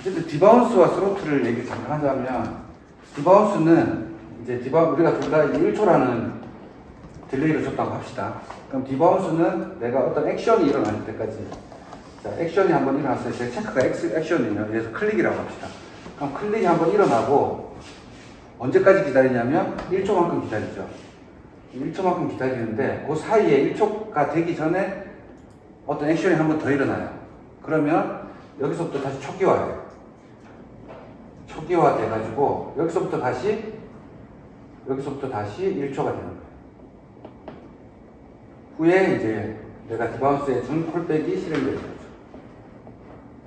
어쨌든 디바운스와 스로틀을 얘기 잠깐 하자면, 디바운스는 이제 우리가 둘 다 1초라는 딜레이를 줬다고 합시다. 그럼 디바운스는 내가 어떤 액션이 일어날 때까지, 자, 액션이 한번 일어났어요. 제 체크가 액션이에요. 그래서 클릭이라고 합시다. 그럼 클릭이 한번 일어나고 언제까지 기다리냐면 1초만큼 기다리죠. 1초만큼 기다리는데 그 사이에 1초가 되기 전에 어떤 액션이 한번 더 일어나요. 그러면 여기서부터 다시 초기화해요. 초기화 돼가지고 여기서부터 다시 1초가 되는 거예요. 후에 이제 내가 디바운스에 준 콜백이 실행되는 거죠.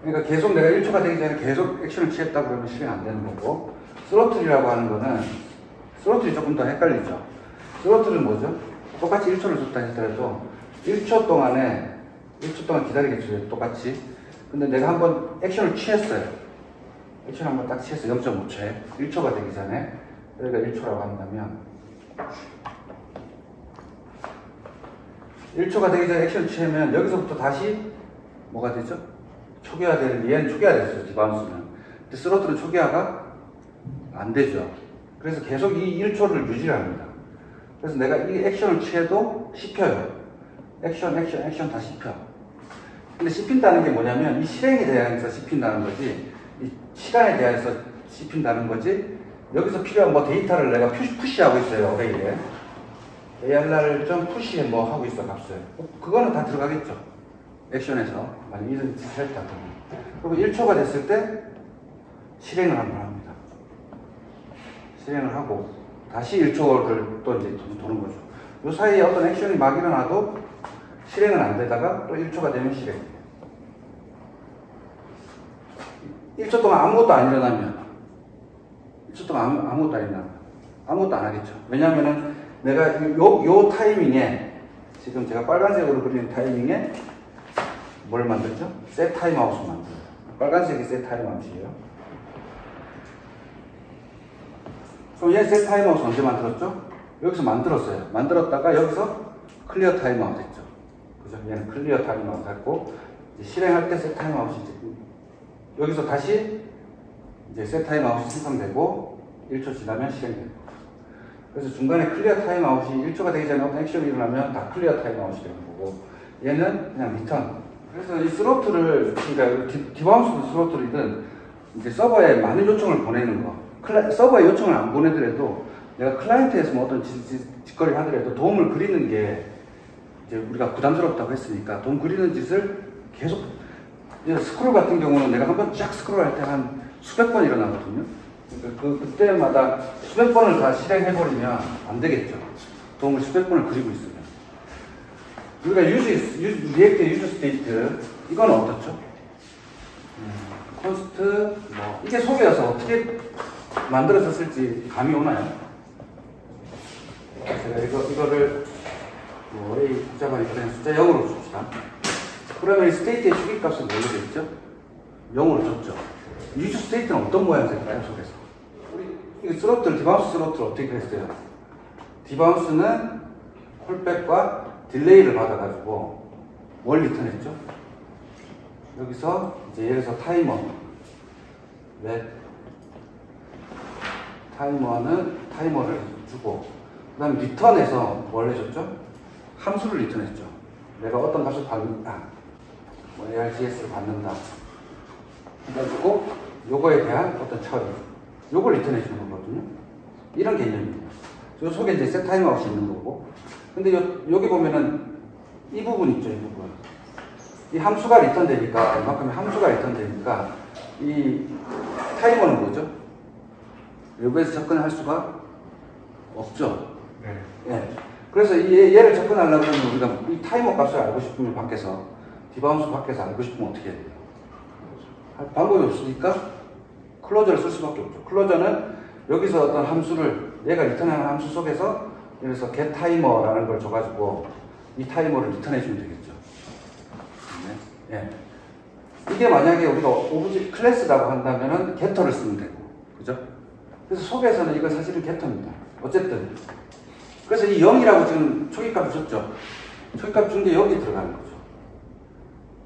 그러니까 계속 내가 1초가 되기 전에 계속 액션을 취했다 그러면 실행 안 되는 거고, 스로틀이라고 하는 거는, 스로틀이 조금 더 헷갈리죠. 스로틀은 뭐죠? 똑같이 1초를 줬다 했더라도 1초 동안 기다리겠죠. 똑같이. 근데 내가 한번 액션을 취했어요. 액션 한번 딱 취했어요. 0.5초에. 1초가 되기 전에. 여기가 1초라고 한다면 1초가 되기 전에 액션 취하면 여기서부터 다시 뭐가 되죠? 얘는 초기화됐어요. 디바운스는. 근데 스로틀은 초기화가 안 되죠. 그래서 계속 이 1초를 유지합니다. 그래서 내가 이 액션을 취해도 씹혀요. 액션 다 씹혀. 근데 씹힌다는 게 뭐냐면 이 실행에 대해서 씹힌다는 거지, 이 시간에 대해서 씹힌다는 거지. 여기서 필요한 뭐 데이터를 내가 푸시하고 있어요. 어레이에 AR를 좀 푸시해 뭐 하고 있어 값을. 그거는 다 들어가겠죠. 액션에서 만약 이런 짓을 했다 그러면. 그리고 1초가 됐을 때 실행을 한번 합니다. 실행을 하고 다시 1초를 또 이제 도는 거죠. 이 사이에 어떤 액션이 막 일어나도 실행은 안 되다가 또 1초가 되면 실행. 1초 동안 아무것도 안 일어나면, 1초 동안 아무것도 안 일어나면 아무것도 안 하겠죠. 왜냐면은 내가 요 타이밍에, 지금 제가 빨간색으로 그리는 타이밍에 뭘 만들죠? 셋 타임아웃을 만들어요. 빨간색이 셋 타임아웃이에요. 그럼 얘 셋 타임아웃 언제 만들었죠? 여기서 만들었어요. 만들었다가 여기서 클리어 타임아웃 했죠. 그죠? 얘는 클리어 타임아웃 했고, 실행할 때 셋 타임아웃이 여기서 다시 이제 셋 타임아웃이 생성되고 1초 지나면 실행되고. 그래서 중간에 클리어 타임아웃이 1초가 되기 전에 어떤 액션이 일어나면 다 클리어 타임아웃이 되는 거고, 얘는 그냥 리턴. 그래서 이 스로틀을, 그러니까 디바운스든 스로틀이든 이제 서버에 많은 요청을 보내는 거. 서버에 요청을 안 보내더라도 내가 클라이언트에서 뭐 어떤 짓거리를 하더라도 도움을 그리는 게 이제 우리가 부담스럽다고 했으니까 도움 그리는 짓을 계속, 스크롤 같은 경우는 내가 한번 쫙 스크롤 할 때 한 수백 번 일어나거든요. 그러니까 그때마다 수백 번을 다 실행해버리면 안 되겠죠. 도움을 수백 번을 그리고 있으면. 우리가 리액트 유저 스테이트, 이건 어떻죠? 콘스트, 뭐, 이게 속에서 어떻게 만들어졌을지 감이 오나요? 제가 이거를, 뭐, 어레이 복잡하니까 그냥 숫자 0으로 줍시다. 그러면 이 스테이트의 주기값은 뭘로 되겠죠? 0으로 줬죠. 유저 스테이트는 어떤 모양일까요, 속에서? 우리, 스로틀, 디바운스 스로틀 어떻게 했어요? 디바운스는 콜백과 딜레이를 받아가지고 뭘 리턴했죠? 여기서 이제 예를 들어서 타이머는 타이머를 주고, 그 다음에 리턴에서 뭘 해줬죠? 함수를 리턴했죠. 내가 어떤 값을 받는다, 뭐 ARGS를 받는다 해가지고 요거에 대한 어떤 처리, 요걸 리턴해 주는 거거든요. 이런 개념입니다. 요 속에 이제 셋 타임아웃이 있는 거고, 근데 여기 보면은 이 부분 있죠, 이 부분. 이 함수가 리턴되니까, 이만큼의 함수가 리턴되니까 이 타이머는 뭐죠? 여기에서 접근할 수가 없죠. 네. 네. 그래서 얘를 접근하려면 우리가 이 타이머 값을 알고 싶으면 밖에서, 디바운스 밖에서 알고 싶으면 어떻게 해야 돼요? 방법이 없으니까 클로저를 쓸 수밖에 없죠. 클로저는 여기서 어떤 함수를, 얘가 리턴하는 함수 속에서 예를 들어서 getTimer라는 걸 줘가지고 이 타이머를 리턴해주면 되겠죠. 네. 네. 이게 만약에 우리가 오브젝트 클래스라고 한다면은 getter를 쓰면 되고, 그죠? 그래서 속에서는 이건 사실은 getter입니다. 어쨌든. 그래서 이 0이라고 지금 초기값을 줬죠. 초기값 준 게 여기 들어가는 거죠.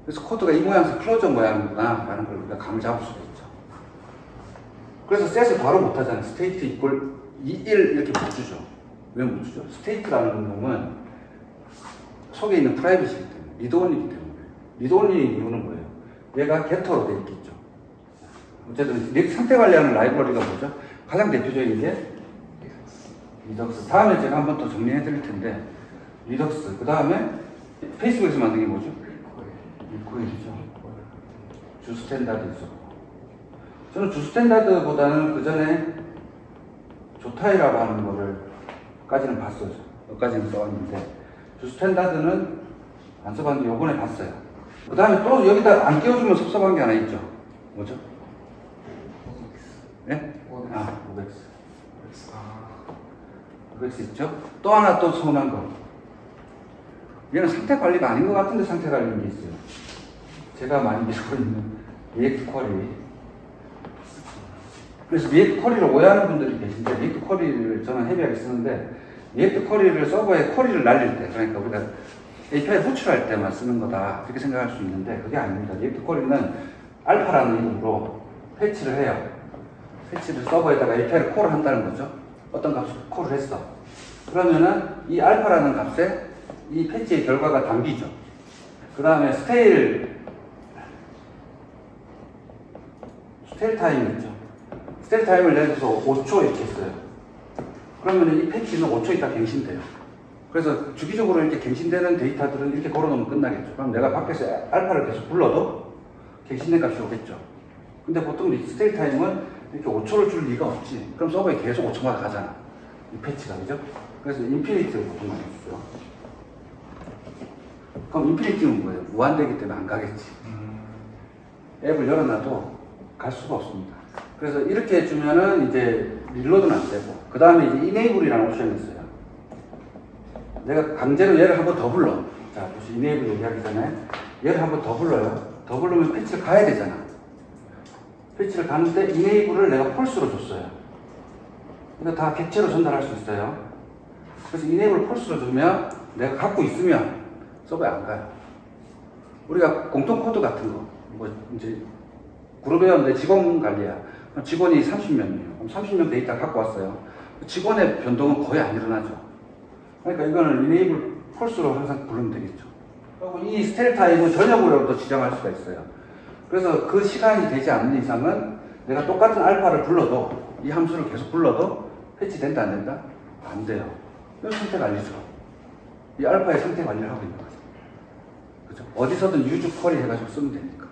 그래서 코드가 이 모양에서 클로저 모양이구나 라는 걸 우리가 감을 잡을 수가 있죠. 그래서 셋을 바로 못하잖아요. 스테이트 이퀄 1 이렇게 못 주죠. 왜 못 주죠? 스테이트라는 놈은 속에 있는 프라이빗이기 때문에, 리드온리이기 때문에. 리드온리인 이유는 뭐예요? 얘가 게터로 되어 있겠죠. 어쨌든 상태 관리하는 라이브러리가 뭐죠? 가장 대표적인 게 리덕스. 다음에 제가 한번 더 정리해 드릴 텐데, 리덕스. 그 다음에 페이스북에서 만든 게 뭐죠? 리코일이죠. 주스탠다드 있었고. 저는 주스탠다드보다는 그 전에 조타이라고 하는 거를 까지는 봤어요. 여기까지는 써왔는데, 주스탠다드는 안 써봤는데 요번에 봤어요. 그 다음에 또 여기다 안 끼워주면 섭섭한 게 하나 있죠. 뭐죠? 네? 오벡스. 오벡스 있죠? 또 하나 또 서운한 거. 얘는 상태 관리가 아닌 것 같은데 상태 관리인 게 있어요. 제가 많이 믿고 있는 리액트 쿼리. 그래서 리액트 쿼리를 오해하는 분들이 계신데, 리액트 쿼리를 저는 헤비하게 쓰는데, 리액트 쿼리를 서버에 쿼리를 날릴 때, 그러니까 우리가 API 호출할 때만 쓰는 거다, 그렇게 생각할 수 있는데, 그게 아닙니다. 리액트 쿼리는 알파라는 이름으로 패치를 해요. 패치를 서버에다가 API를 콜을 한다는 거죠. 어떤 값을 콜을 했어. 그러면은 이 알파라는 값에 이 패치의 결과가 담기죠. 그 다음에 스테일 타임 있죠. 스테일 타임을 예를 들어서 5초 이렇게 했어요. 그러면 이 패치는 5초 있다 갱신돼요. 그래서 주기적으로 이렇게 갱신되는 데이터들은 이렇게 걸어놓으면 끝나겠죠. 그럼 내가 밖에서 알파를 계속 불러도 갱신된 값이 오겠죠. 근데 보통 스테일 타임은 이렇게 5초를 줄 리가 없지. 그럼 서버에 계속 5초마다 가잖아. 이 패치가, 그죠? 그래서 인피니트를 보통 많이 쓰죠. 그럼 인피니티는 뭐예요? 무한대기 때문에 안 가겠지. 앱을 열어놔도 갈 수가 없습니다. 그래서 이렇게 해주면은 이제 릴로드는 안 되고, 그 다음에 이제 이네이블이라는 옵션이 있어요. 내가 강제로 얘를 한번 더 불러. 자, 보시 이네이블 얘기하기 전에 얘를 한번 더 불러요. 더 부르면 패치를 가야 되잖아. 패치를 가는데 이네이블을 내가 폴스로 줬어요. 이거 다 객체로 전달할 수 있어요. 그래서 이네이블을 폴스로 주면 내가 갖고 있으면 서버에 안 가요. 우리가 공통 코드 같은 거, 뭐 이제 그룹이었는데 직원 관리야. 직원이 30명이에요. 그럼 30명 데이터 갖고 왔어요. 직원의 변동은 거의 안 일어나죠. 그러니까 이거는 이네이블 폴스로 항상 부르면 되겠죠. 그리고 이 스테일 타임은 전역으로도 지정할 수가 있어요. 그래서 그 시간이 되지 않는 이상은 내가 똑같은 알파를 불러도, 이 함수를 계속 불러도 패치 된다 안 된다? 안 돼요. 이건 상태 관리죠. 이 알파의 상태 관리를 하고 있는 거죠. 그죠? 어디서든 유즈 쿼리 해가지고 쓰면 되니까.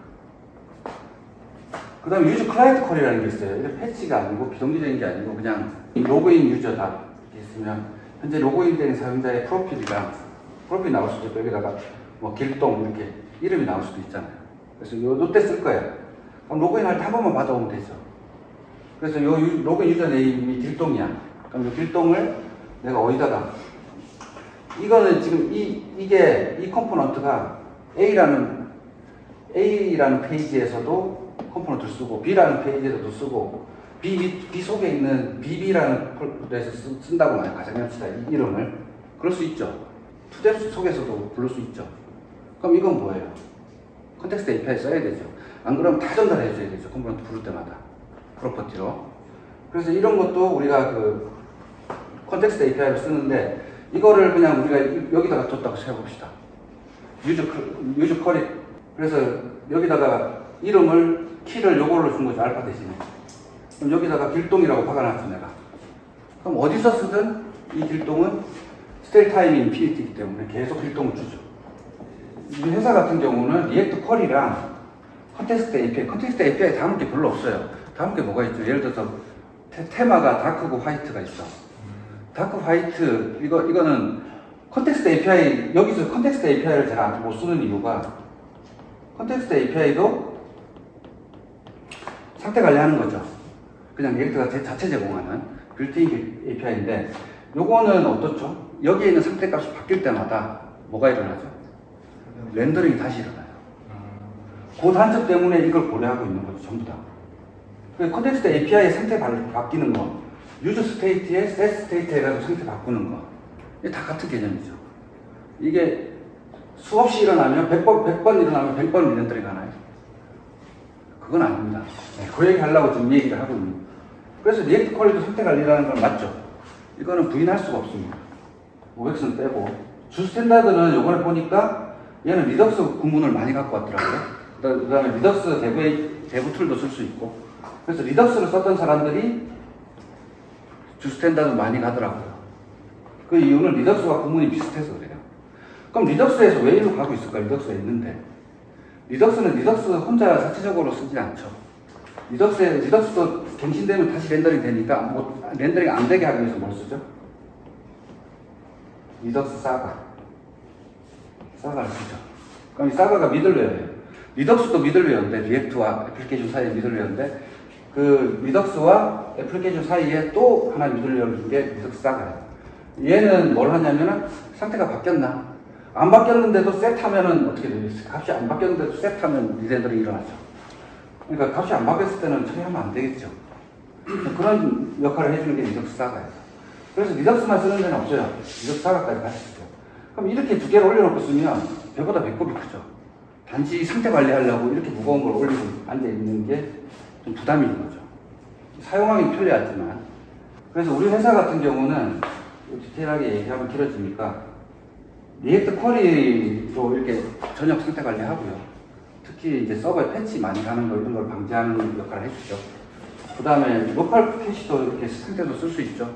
그 다음에 유즈 클라이언트 쿼리라는 게 있어요. 이게 패치가 아니고 비동기적인 게 아니고 그냥 로그인 유저다 이렇게 있으면 현재 로그인 된 사용자의 프로필이 나올 수도 있고, 여기다가 뭐 길동 이렇게 이름이 나올 수도 있잖아요. 그래서 요때 쓸 거예요. 그럼 로그인 할 때 한 번만 받아오면 되죠. 그래서 요 로그인 유저 네임이 길동이야. 그럼 요 길동을 내가 어디다가, 이거는 지금 이 컴포넌트가 A라는 페이지에서도 컴포넌트를 쓰고, B라는 페이지에서도 쓰고, B 속에 있는 BB라는 폴더에서 쓴다고 만약 가정합시다. 이 이름을. 그럴 수 있죠. 투뎁 속에서도 부를 수 있죠. 그럼 이건 뭐예요? 컨텍스트 API 써야 되죠. 안 그러면 다 전달해 줘야 되죠. 컴포넌트 부를 때마다. 프로퍼티로. 그래서 이런 것도 우리가 그 컨텍스트 API를 쓰는데, 이거를 그냥 우리가 여기다가 뒀다고 생각해봅시다. 유즈 쿼리. 그래서 여기다가 이름을, 키를 요걸로 준 거죠. 알파 대신에. 그럼 여기다가 길동이라고 박아놨죠, 내가. 그럼 어디서 쓰든 이 길동은 스테일 타임이 인피니티이기 때문에 계속 길동을 주죠. 이 회사 같은 경우는 리액트 쿼리랑 컨텍스트 API 다음 게 별로 없어요. 다음 게 뭐가 있죠? 예를 들어서 테마가 다크고 화이트가 있어. 다크 화이트, 이거는 컨텍스트 API, 여기서 컨텍스트 API를 제가 못 쓰는 이유가, 컨텍스트 API도 상태 관리하는 거죠. 그냥 리액트가 자체 제공하는 빌트인 API인데, 요거는 어떻죠? 여기에 있는 상태 값이 바뀔 때마다 뭐가 일어나죠? 렌더링이 다시 일어나요. 그 단점 때문에 이걸 고려하고 있는 거죠, 전부 다. 컨텍스트 API의 상태 바뀌는 거, 유저 스테이트에 셋 스테이트 해가지고 상태 바꾸는 거, 이게 다 같은 개념이죠. 이게 수없이 일어나면 100번 일어나면 100번 렌더링 하나요? 그건 아닙니다. 그 얘기 하려고 지금 얘기를 하고 있는 그래서 리액트 퀄리도 상태 관리라는 건 맞죠. 이거는 부인할 수가 없습니다. OX는 빼고. 주 스탠다드는 요번에 보니까 얘는 리덕스 구문을 많이 갖고 왔더라고요. 그 다음에 리덕스 대부 툴도 쓸 수 있고. 그래서 리덕스를 썼던 사람들이 주 스탠다드 많이 가더라고요. 그 이유는 리덕스와 구문이 비슷해서 그래요. 그럼 리덕스에서 왜 이리로 가고 있을까? 리덕스에 있는데. 리덕스는 리덕스 혼자 자체적으로 쓰지 않죠. 리덕스도 갱신되면 다시 렌더링 되니까, 뭐, 렌더링 안 되게 하기 위해서 뭘 쓰죠? 리덕스 사가를 쓰죠. 그럼 이 사가가 미들웨어예요. 리덕스도 미들웨어인데, 리액트와 애플리케이션 사이에 미들웨어인데, 그 리덕스와 애플리케이션 사이에 또 하나 미들웨어를 준 게 리덕스 사가예요. 얘는 뭘 하냐면은 상태가 바뀌었나? 안 바뀌었는데도 셋하면은 어떻게 돼요? 값이 안 바뀌었는데도 셋하면 리렌더링이 일어나죠. 그러니까 값이 안 바뀌었을 때는 처리하면 안 되겠죠. 그런 역할을 해주는 게 리덕스 사가예요. 그래서 리덕스만 쓰는 데는 없어요. 리덕스 사가까지 같이 쓰죠. 그럼 이렇게 두 개를 올려놓고 쓰면 배보다 배꼽이 크죠. 단지 상태 관리하려고 이렇게 무거운 걸 올리고 앉아있는 게 좀 부담이 있는 거죠. 사용하기 편리하지만. 그래서 우리 회사 같은 경우는 디테일하게 얘기하면 길어지니까 리액트 쿼리로 이렇게 전역 상태 관리하고요. 특히 이제 서버에 패치 많이 가는 거 이런 걸 방지하는 역할을 해주죠. 그 다음에 로컬 캐시도 이렇게 상태도 쓸 수 있죠.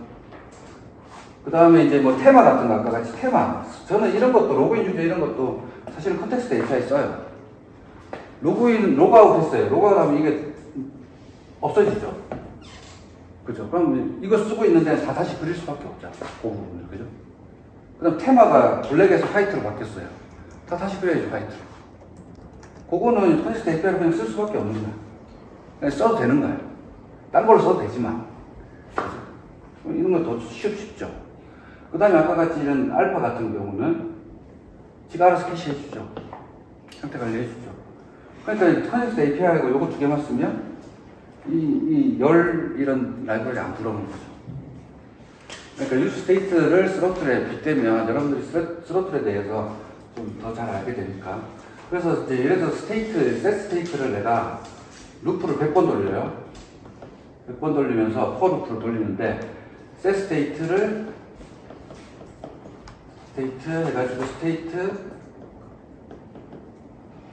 그 다음에 이제 뭐 테마 같은 거 아까 같이 테마. 저는 이런 것도 로그인 유저 이런 것도 사실은 컨텍스트 API 써요. 로그아웃 했어요. 로그아웃 하면 이게 없어지죠. 그죠? 그럼 이거 쓰고 있는데 다 다시 그릴 수밖에 없죠. 그 부분을. 그죠? 그 다음 테마가 블랙에서 화이트로 바뀌었어요. 다 다시 그려야죠, 화이트로. 그거는 컨텍스트 API를 그냥 쓸 수밖에 없는 거예요. 그냥 써도 되는 거예요. 딴 걸로 써도 되지만. 그죠? 이런 것도 쉽죠. 그 다음에 아까 같이 이런 알파 같은 경우는 지가 알아서 캐시 해주죠. 상태 관리 해주죠. 그러니까 컨텍스트 API하고 요거 두 개만 쓰면 이런 라이브러리 안 들어오는 거죠. 그러니까 유즈 스테이트를 스로틀에 빗대면 여러분들이 스로틀에 대해서 좀 더 잘 알게 되니까. 그래서 이제 예를 들어서 셋 스테이트를 내가 루프를 100번 돌려요. 100번 돌리면서 for 루프를 돌리는데 셋 스테이트 해가지고 스테이트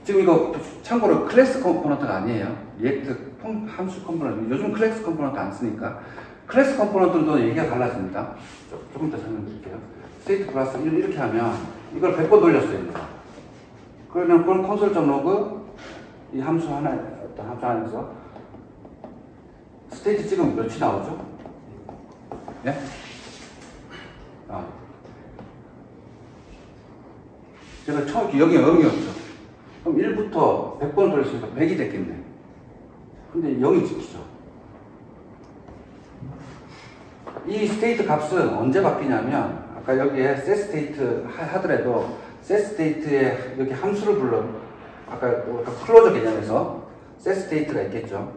지금 이거 참고로 클래스 컴포넌트가 아니에요. 리액트 함수 컴포넌트. 요즘 클래스 컴포넌트 안 쓰니까. 클래스 컴포넌트도 얘기가 달라집니다. 조금 더 설명드릴게요. 스테이트 플러스 1 이렇게 하면 이걸 100번 돌렸어요. 그러면 그건 콘솔.로그 이 함수 하나, 어떤 함수 안에서 스테이트 찍으면 몇이 나오죠? 예? 제가 처음 여기 0이었죠. 그럼 1부터 100번 돌렸으니까 100이 됐겠네. 근데 0이 찍히죠. 이 스테이트 값은 언제 바뀌냐면 아까 여기에 set state 하더라도 set state에 여기 함수를 불러 아까 클로저 개념에서 set state가 있겠죠.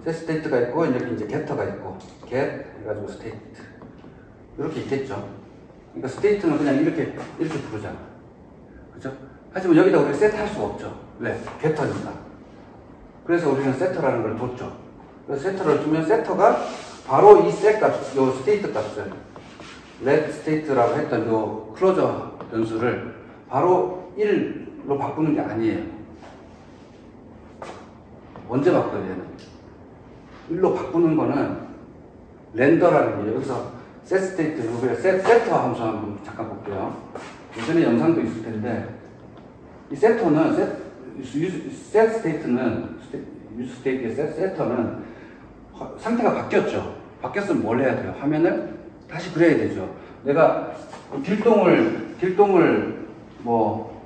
set state가 있고 여기 이제 getter가 있고 get 해가지고 state 이렇게 있겠죠. 그러니까 state는 그냥 이렇게 부르잖아. 그죠? 하지만 여기다 우리가 set 할 수가 없죠. 왜? getter니까. 그래서 우리는 setter라는 걸 뒀죠. 그래서 setter를 두면 setter가 바로 이 set 값, 요 state 값을 let state라고 했던 요 클로저 변수를 바로 1로 바꾸는 게 아니에요. 언제 바꿔요, 얘는? 1로 바꾸는 거는 렌더라는 게 여기서 set state, 우리가 setter 함수 한번 잠깐 볼게요. 예전에 영상도 있을 텐데 이 setter는 set state는 use state의 setter는 상태가 바뀌었죠. 바뀌었으면 뭘 해야 돼요? 화면을 다시 그려야 되죠. 내가 길동을 뭐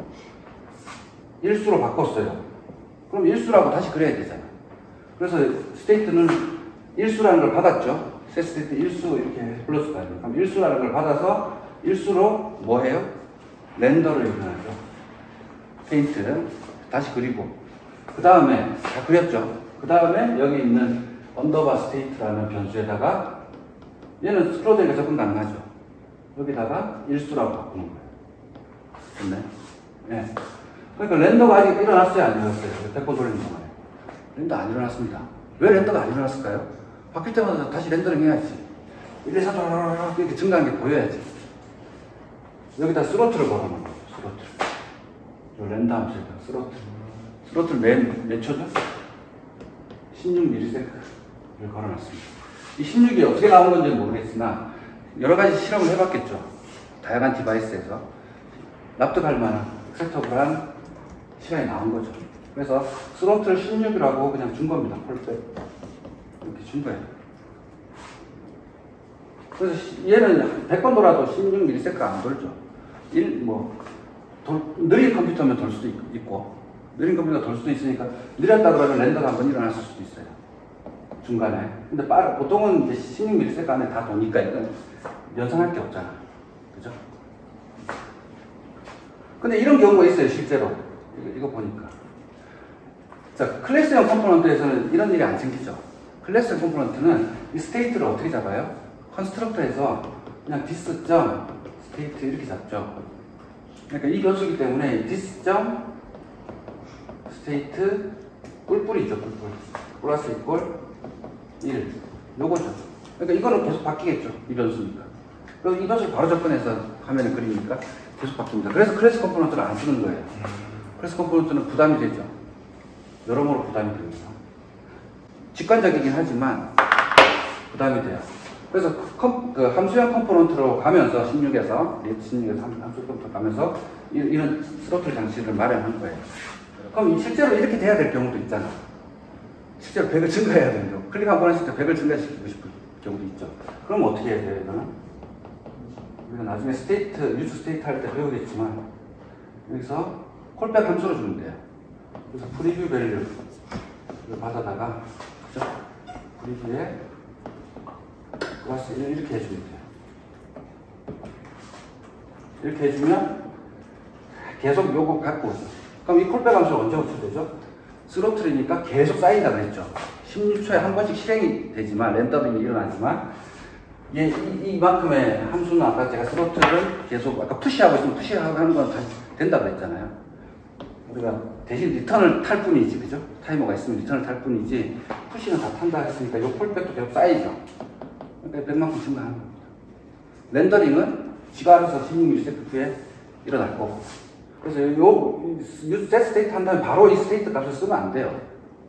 일수로 바꿨어요. 그럼 일수라고 다시 그려야 되잖아. 그래서 스테이트는 일수라는 걸 받았죠. set state 일수 이렇게 불렀을 거 아니에요. 그럼 일수라는 걸 받아서 일수로 뭐 해요? 렌더를 일어나죠. 페인트 다시 그리고 그 다음에 다 그렸죠. 그 다음에 여기 있는 언더바 스테이트라는 변수에다가 얘는 스크롤되니까 접근 가능하죠. 여기다가 일수라고 바꾸는 거예요. 됐나요? 네. 그러니까 렌더가 아직 일어났어요? 안 일어났어요? 100번 돌리는 동안에. 렌더 안 일어났습니다. 왜 렌더가 안 일어났을까요? 바뀔 때마다 다시 렌더링 해야지. 1, 2, 3, 4 이렇게 증가한 게 보여야지. 여기다 스로틀을 걸어놓은 거예요. 스로틀. 요 렌더 함수에다 스로틀. 스로틀 몇 초죠? 16ms를 걸어놨습니다. 이 16이 어떻게 나온 건지 모르겠으나 여러 가지 실험을 해봤겠죠. 다양한 디바이스에서 납득할 만한 액셉터블한 시간이 나온 거죠. 그래서 스로틀 16이라고 그냥 준 겁니다. 콜백 이렇게 준 거예요. 그래서 얘는 100번 돌아도 16ms가 안 돌죠. 느린 컴퓨터면 돌 수도 있고, 느린 컴퓨터가 돌 수도 있으니까 느렸다 그러면 렌더가 한번 일어났을 수도 있어요. 중간에. 근데 보통은 이제 16ms 안에 다 도니까 이건 연상할 게 없잖아. 그죠? 근데 이런 경우가 있어요, 실제로. 이거 보니까. 자, 클래스형 컴포넌트에서는 이런 일이 안 생기죠. 클래스형 컴포넌트는 이 스테이트를 어떻게 잡아요? 컨스트럭터에서 그냥 this.state 이렇게 잡죠. 그러니까 이 변수이기 때문에 this.state 뿔뿔이죠, 뿔뿔. 플러스 이꼴 1. 요거죠. 그러니까 이거는 계속 바뀌겠죠. 이 변수니까. 그래서 이 변수를 바로 접근해서 화면에 그리니까 계속 바뀝니다. 그래서 클래스 컴포넌트를 안 쓰는 거예요. 클래스 컴포넌트는 부담이 되죠. 여러모로 부담이 됩니다. 직관적이긴 하지만 부담이 돼요. 그래서 그 함수형 컴포넌트로 가면서 16에서 함수 컴포넌트 가면서 이런 스로틀 장치를 마련한 거예요. 그럼 실제로 이렇게 돼야 될 경우도 있잖아. 실제로 100을 증가해야 되는 경우. 클릭 한 번 했을 때 100을 증가시키고 싶은 경우도 있죠. 그럼 어떻게 해야 돼요, 이거는? 우리가 나중에 유즈 스테이트 할 때 배우겠지만, 여기서 콜백 함수로 주면 돼요. 그래서 프리뷰 밸류를 받아다가, 그죠? 프리뷰에 플러스 1 이렇게 해주면 돼요. 이렇게 해주면 계속 요거 갖고 오죠. 그럼 이 콜백 함수가 언제 호출되죠? 스로틀이니까 계속 쌓인다고 했죠. 16초에 한 번씩 실행이 되지만, 렌더링이 일어나지만, 이만큼의 함수는 아까 제가 스로틀을 계속, 아까 푸시하고 있으면 푸시하고 하는 건 다시 된다고 그랬잖아요. 우리가 대신 리턴을 탈 뿐이지, 그죠? 타이머가 있으면 리턴을 탈 뿐이지, 푸시는 다 탄다 했으니까 요 콜백도 계속 쌓이죠. 그러니까 100만큼 증가하는 겁니다. 렌더링은 지가 알아서 16ms 후에 일어날 거고. 그래서 유즈 스테이트 한 다음에 바로 이 스테이트 값을 쓰면 안 돼요.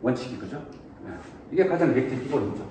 원칙이, 그죠? 네. 이게 가장 리액티브 기본이죠.